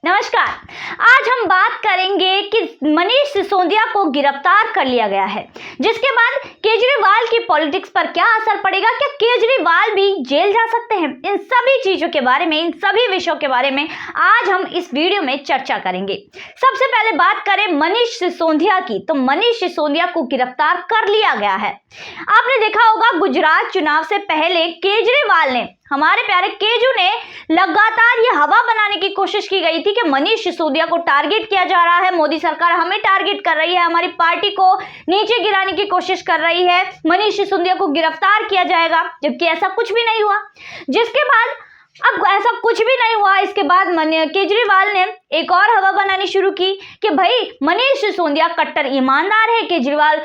नमस्कार। आज हम बात करेंगे कि मनीष सिसोदिया को गिरफ्तार कर लिया गया है, जिसके बाद केजरीवाल की पॉलिटिक्स पर क्या असर पड़ेगा, क्या केजरीवाल भी जेल जा सकते हैं, इन सभी चीजों के बारे में, इन सभी विषयों के बारे में आज हम इस वीडियो में चर्चा करेंगे। सबसे पहले बात करें मनीष सिसोदिया की, तो मनीष सिसोदिया को गिरफ्तार कर लिया गया है। आपने देखा होगा गुजरात चुनाव से पहले केजरीवाल ने, हमारे प्यारे केजू ने लगातार ये हवा बनाने की कोशिश की गई थी कि मनीष सिसोदिया को टारगेट किया जा रहा है, मोदी सरकार हमें टारगेट कर रही है, हमारी पार्टी को नीचे गिराने की कोशिश कर रही है, मनीष सिसोदिया को गिरफ्तार किया जाएगा, जबकि ऐसा कुछ भी नहीं हुआ। जिसके बाद अब ऐसा कुछ भी नहीं हुआ, इसके बाद केजरीवाल ने एक और हवा बनानी शुरू की कि भाई मनीष सिसोदिया कट्टर ईमानदार है, केजरीवाल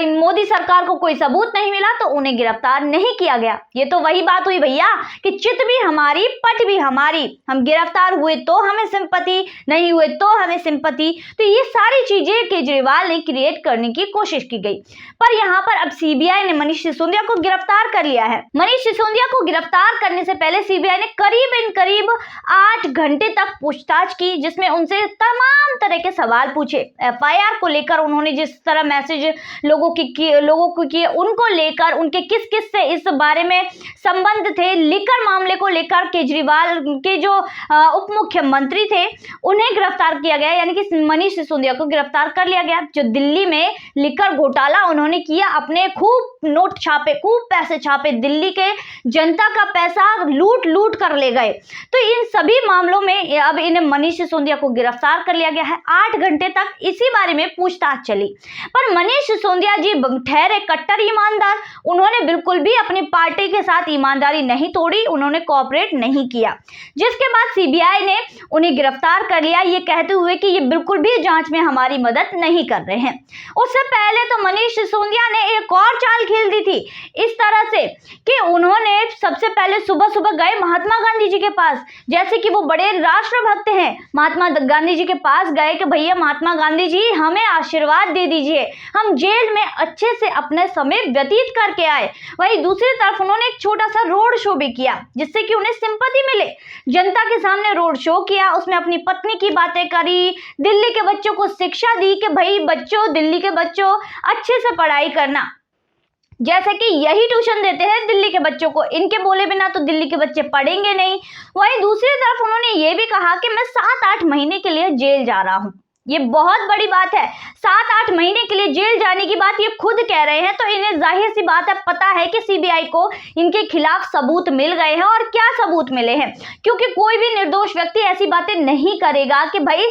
मोदी सरकार को कोई सबूत नहीं मिला तो उन्हें गिरफ्तार नहीं किया गया। ये तो वही बात हुई भैया कि चित भी हमारी पट भी हमारी, हम गिरफ्तार हुए तो हमें सिंपैथी, नहीं हुए तो हमें सिंपैथी। तो ये सारी चीजें केजरीवाल ने क्रिएट करने की कोशिश की गई, पर यहाँ पर अब सीबीआई ने मनीष सिसोदिया को गिरफ्तार कर लिया है। मनीष सिसोदिया को गिरफ्तार करने से पहले सीबीआई ने करीब 8 घंटे तक पूछताछ की, जिसमें उनसे तमाम तरह के सवाल पूछे। एफआईआर को लेकर उन्होंने जिस तरह मैसेज लोगों को किए, उनको लेकर उनके किस किस से इस बारे में संबंध थे, लिकर मामले को लेकर केजरीवाल के जो उप मुख्यमंत्री थे उन्हें गिरफ्तार किया गया, यानी कि मनीष सिसोदिया को गिरफ्तार कर लिया गया। जो दिल्ली में लिकर घोटाला उन्होंने किया, अपने खूब नोट छापे, खूब पैसे छापे, दिल्ली के जनता का पैसा लूट कर ले गए। तो इन सभी मामलों में अब इन्हें मनीष सिसोदिया को गिरफ्तार कर लिया गया है। 8 घंटे तक इसी बारे में पूछताछ चली, पर मनीष सिसोदिया जी ठहरे कट्टर ईमानदार। उन्होंने बिल्कुल भी अपनी पार्टी के साथ ईमानदारी नहीं तोड़ी, उन्होंने कोऑपरेट नहीं किया, जिसके बाद सीबीआई ने उन्हें गिरफ्तार कर लिया, ये कहते हुए कि ये बिल्कुल भी जांच में हमारी मदद नहीं कर रहे हैं। उससे पहले तो मनीष सिसोदिया ने एक और चाल खेल दी थी, इस तरह से कि उन्होंने सबसे पहले सुबह गए महात्मा गांधी जी के पास, जैसे कि वो बड़े राष्ट्रभक्त हैं, महात्मा गांधी जी के पास गए कि भैया महात्मा गांधी जी हमें आशीर्वाद दे दीजिए, हम जेल में अच्छे से अपने समय व्यतीत करके आए। वहीं दूसरी तरफ उन्होंने एक छोटा सा रोड शो भी किया, जिससे कि उन्हें सिंपैथी मिले, जनता के सामने रोड शो किया, उसमें अपनी पत्नी की बातें करी, दिल्ली के बच्चों को शिक्षा दी कि भाई बच्चों, दिल्ली के बच्चों अच्छे से पढ़ाई करना, जैसे कि यही ट्यूशन देते हैं दिल्ली के बच्चों को, इनके बोले बिना तो दिल्ली के बच्चे पढ़ेंगे नहीं। वहीं दूसरी तरफ उन्होंने ये भी कहा कि मैं 7-8 महीने के लिए जेल जा रहा हूं। ये बहुत बड़ी बात है, 7-8 महीने के लिए जेल जाने की बात ये खुद कह रहे हैं, तो इन्हें जाहिर सी बात है पता है कि सीबीआई को इनके खिलाफ सबूत मिल गए हैं। और क्या सबूत मिले हैं, क्योंकि कोई भी निर्दोष व्यक्ति ऐसी बातें नहीं करेगा कि भाई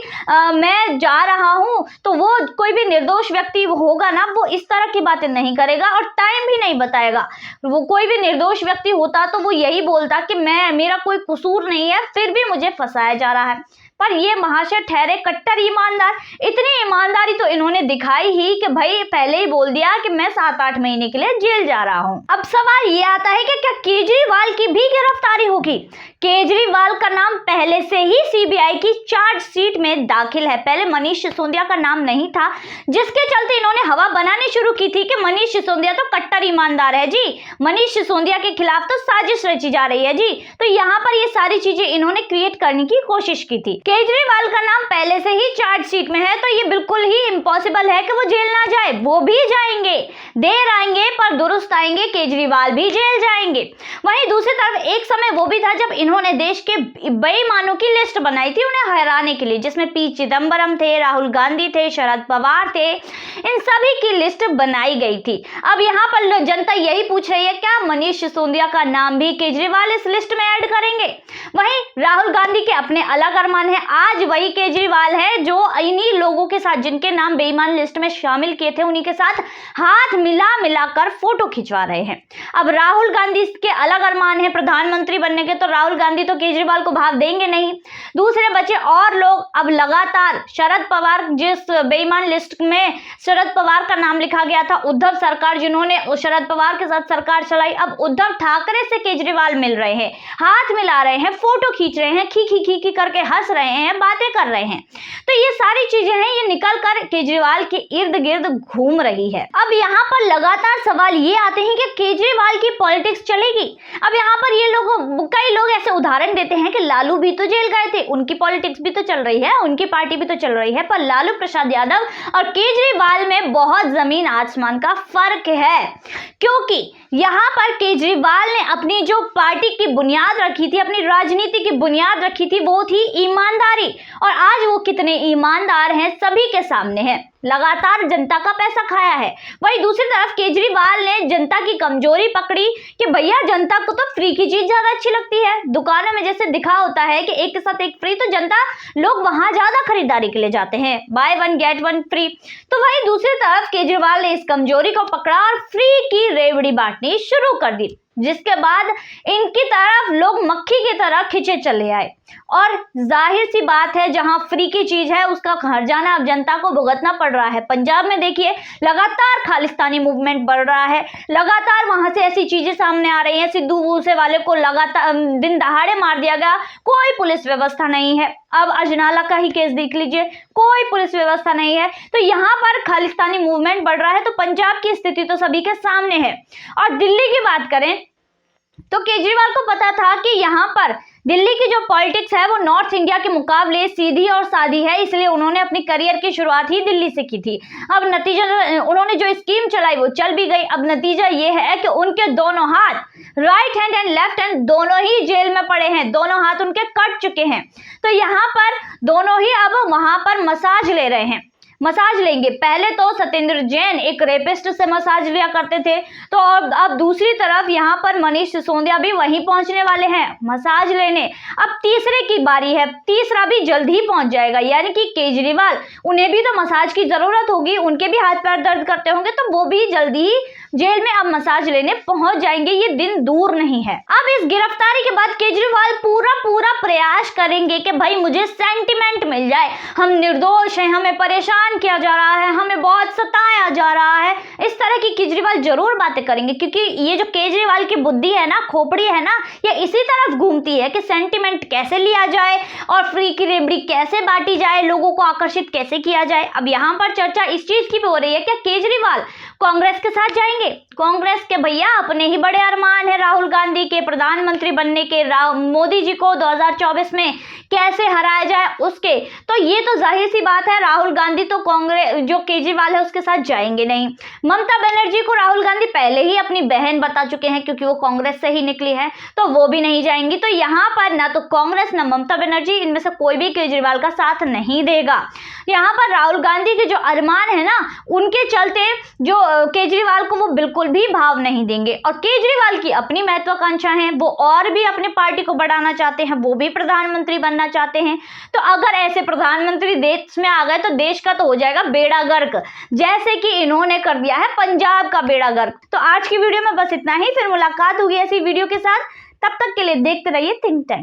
मैं जा रहा हूं, तो वो कोई भी निर्दोष व्यक्ति होगा ना, वो इस तरह की बातें नहीं करेगा और टाइम भी नहीं बताएगा। वो कोई भी निर्दोष व्यक्ति होता तो वो यही बोलता कि मेरा कोई कसूर नहीं है, फिर भी मुझे फंसाया जा रहा है। पर ये महाशय ठहरे कट्टर ईमानदार, इतनी ईमानदारी तो इन्होंने दिखाई ही कि भाई पहले ही बोल दिया कि मैं 7-8 महीने के लिए जेल जा रहा हूं। अब सवाल ये आता है कि क्या केजरीवाल की भी गिरफ्तारी होगी? केजरीवाल का नाम पहले से ही सीबीआई की चार्जशीट में दाखिल है, पहले मनीष सिसोदिया का नाम नहीं था, जिसके चलते इन्होंने हवा बनानी शुरू की थी कि मनीष सिसोदिया तो कट्टर ईमानदार है जी, मनीष सिसोदिया के खिलाफ तो साजिश रची जा रही है जी। तो यहाँ पर ये सारी चीजें इन्होंने क्रिएट करने की कोशिश की थी। केजरीवाल का नाम पहले से ही चार्जशीट में है, तो ये बिल्कुल ही इम्पॉसिबल है कि वो जेल ना जाए। वो भी जाएंगे, देर आएंगे पर दुरुस्त आएंगे, केजरीवाल भी जेल जाएंगे। वहीं दूसरी तरफ एक समय वो भी था जब इन्होंने देश के बेईमानों की लिस्ट बनाई थी उन्हें हराने के लिए, जिसमें पी चिदम्बरम थे, राहुल गांधी थे, शरद पवार थे, इन सभी की लिस्ट बनाई गई थी। अब यहाँ पर जनता यही पूछ रही है क्या मनीष सिसोदिया का नाम भी केजरीवाल इस लिस्ट में ऐड करेंगे? वहीं राहुल गांधी के अपने अलग अरमान है, आज वही केजरीवाल है जो इन्हीं लोगों के साथ, जिनके नाम बेईमान लिस्ट में शामिल किए थे, उन्हीं के साथ हाथ मिला कर फोटो खिंचवा रहे हैं। अब राहुल गांधी के अलग अरमान है प्रधानमंत्री बनने के, तो राहुल गांधी तो केजरीवाल को भाव देंगे नहीं। दूसरे बचे और लोग, अब लगातार शरद पवार, जिस बेईमान लिस्ट में शरद पवार का नाम लिखा गया था, उद्धव सरकार जिन्होंने शरद पवार के साथ सरकार चलाई, अब उद्धव ठाकरे से केजरीवाल मिल रहे हैं, हाथ मिला रहे हैं, फोटो खींच रहे हैं, खी खी खी खी करके हंस रहे रहे हैं, बातें कर रहे हैं। तो ये सारी चीजें हैं, ये निकल कर केजरीवाल के इर्द गिर्द घूम रही है। अब यहाँ पर लगातार सवाल ये आते हैं कि केजरीवाल की पॉलिटिक्स चलेगी। अब यहाँ पर ये लोग, कई लोग ऐसे उदाहरण देते हैं कि लालू भी तो जेल गए थे, उनकी पॉलिटिक्स भी तो चल रही है, उनकी पार्टी भी तो चल रही है, पर लालू प्रसाद यादव और केजरीवाल में बहुत जमीन आसमान का फर्क है। क्योंकि यहाँ पर केजरीवाल ने अपनी जो पार्टी की बुनियाद रखी थी, अपनी राजनीति की बुनियाद रखी थी, वो थी ईमानदारी, और आज वो कितने ईमानदार हैं सभी के सामने है। लगातार जनता का पैसा खाया है। वहीं दूसरी तरफ केजरीवाल ने जनता की कमजोरी पकड़ी कि भैया जनता को तो फ्री की चीज ज्यादा अच्छी लगती है। दुकानों में जैसे दिखा होता है कि एक के साथ एक फ्री, तो जनता लोग वहां ज्यादा खरीदारी के लिए जाते हैं, by one get one free. तो वहीं दूसरी तरफ केजरीवाल ने इस कमजोरी को पकड़ा और फ्री की रेवड़ी बांटनी शुरू कर दी, जिसके बाद इनकी तरफ लोग मक्खी की तरह खिंचे चले आए। और जाहिर सी बात है, जहां फ्री की चीज है उसका घर जाना अब जनता को भुगतना पड़ रहा है। पंजाब में देखिए लगातार खालिस्तानी मूवमेंट बढ़ रहा है, लगातार वहां से ऐसी चीजें सामने आ रही हैं। सिद्धू मूसेवाले को लगातार दिन दहाड़े मार दिया गया, कोई पुलिस व्यवस्था नहीं है। अब अजनाला का ही केस देख लीजिए, कोई पुलिस व्यवस्था नहीं है। तो यहाँ पर खालिस्तानी मूवमेंट बढ़ रहा है, तो पंजाब की स्थिति तो सभी के सामने है। और दिल्ली की बात करें तो केजरीवाल को पता था कि यहाँ पर दिल्ली की जो पॉलिटिक्स है वो नॉर्थ इंडिया के मुकाबले सीधी और सादी है, इसलिए उन्होंने अपनी करियर की शुरुआत ही दिल्ली से की थी। अब नतीजा, उन्होंने जो स्कीम चलाई वो चल भी गई। अब नतीजा ये है कि उनके दोनों हाथ, right hand and left hand, दोनों ही जेल में पड़े हैं, दोनों हाथ उनके कट चुके हैं। तो यहाँ पर दोनों ही अब वहां पर मसाज ले रहे हैं, मसाज लेंगे। पहले तो सत्येंद्र जैन एक रेपिस्ट से मसाज लिया करते थे, तो अब दूसरी तरफ यहाँ पर मनीष सिसोदिया भी वहीं पहुंचने वाले हैं मसाज लेने। अब तीसरे की बारी है, तीसरा भी जल्द ही पहुंच जाएगा, यानी कि केजरीवाल, उन्हें भी तो मसाज की जरूरत होगी, उनके भी हाथ पैर दर्द करते होंगे, तो वो भी जल्दी ही जेल में अब मसाज लेने पहुंच जाएंगे, ये दिन दूर नहीं है। अब इस गिरफ्तारी के बाद केजरीवाल पूरा प्रयास करेंगे कि भाई मुझे सेंटिमेंट मिल जाए, हम निर्दोष हैं, हमें परेशान किया जा रहा है, हमें बहुत सताया जा रहा है। इस तरह की केजरीवाल जरूर बातें करेंगे, क्योंकि ये जो केजरीवाल की बुद्धि है ना, खोपड़ी है ना, ये इसी तरफ घूमती है कि सेंटिमेंट कैसे लिया जाए और फ्री की रेवड़ी कैसे बांटी जाए, लोगों को आकर्षित कैसे किया जाए। अब यहाँ पर चर्चा इस चीज की भी हो रही है कि केजरीवाल कांग्रेस के साथ जाएंगे। कांग्रेस के भैया अपने ही बड़े अरमान है राहुल गांधी के प्रधानमंत्री बनने के, मोदी जी को 2024 में कैसे हराया जाए उसके। तो ये तो जाहिर सी बात है, राहुल गांधी तो कांग्रेस, जो केजरीवाल है उसके साथ जाएंगे नहीं। ममता बनर्जी को राहुल गांधी पहले ही अपनी बहन बता चुके हैं, क्योंकि वो कांग्रेस से ही निकली है, तो वो भी नहीं जाएंगी। तो यहाँ पर ना तो कांग्रेस ना ममता बनर्जी, इनमें से कोई भी केजरीवाल का साथ नहीं देगा। यहाँ पर राहुल गांधी के जो अरमान है ना, उनके चलते जो केजरीवाल को वो बिल्कुल भी भाव नहीं देंगे। और केजरीवाल की अपनी महत्वाकांक्षा है, वो और भी अपनी पार्टी को बढ़ाना चाहते हैं, वो भी प्रधानमंत्री बनना चाहते हैं। तो अगर ऐसे प्रधानमंत्री देश में आ गए तो देश का तो हो जाएगा बेड़ा गर्क, जैसे कि इन्होंने कर दिया है पंजाब का बेड़ा गर्क। तो आज की वीडियो में बस इतना ही, फिर मुलाकात होगी ऐसी वीडियो के साथ। तब तक के लिए देखते रहिए थिंक टैंक।